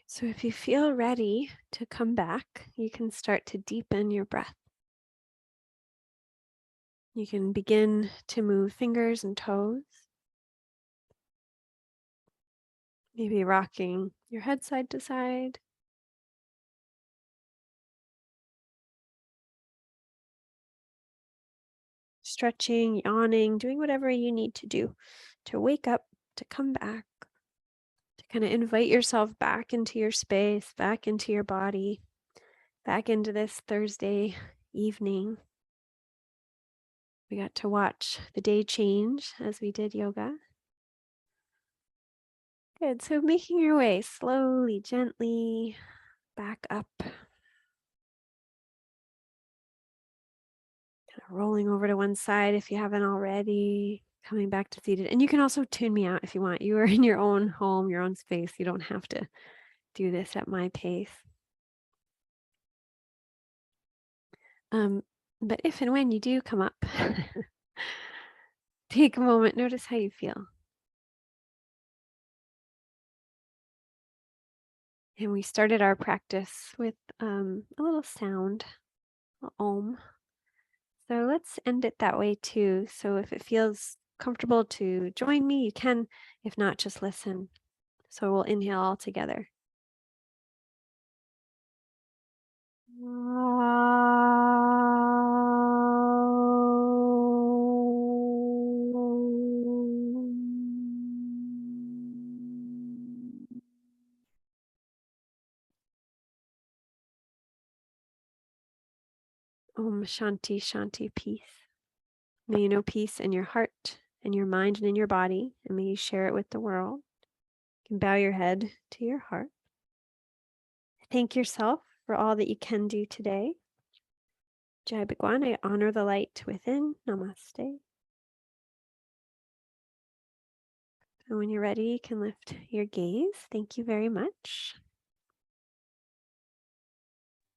So if you feel ready to come back, you can start to deepen your breath. You can begin to move fingers and toes, maybe rocking your head side to side. Stretching, yawning, doing whatever you need to do to wake up, to come back, to kind of invite yourself back into your space, back into your body, back into this Thursday evening. We got to watch the day change as we did yoga. Good. So making your way slowly, gently back up. Kind of rolling over to one side if you haven't already. Coming back to seated. And you can also tune me out if you want. You are in your own home, your own space. You don't have to do this at my pace. But if and when you do come up, take a moment, notice how you feel. And we started our practice with a little sound, a om. So let's end it that way too. So if it feels comfortable to join me, you can. If not, just listen. So we'll inhale all together. Om Shanti Shanti, peace. May you know peace in your heart, in your mind, and in your body, and may you share it with the world. You can bow your head to your heart. Thank yourself for all that you can do today. Jai Bhagwan, I honor the light within. Namaste. And when you're ready, you can lift your gaze. Thank you very much.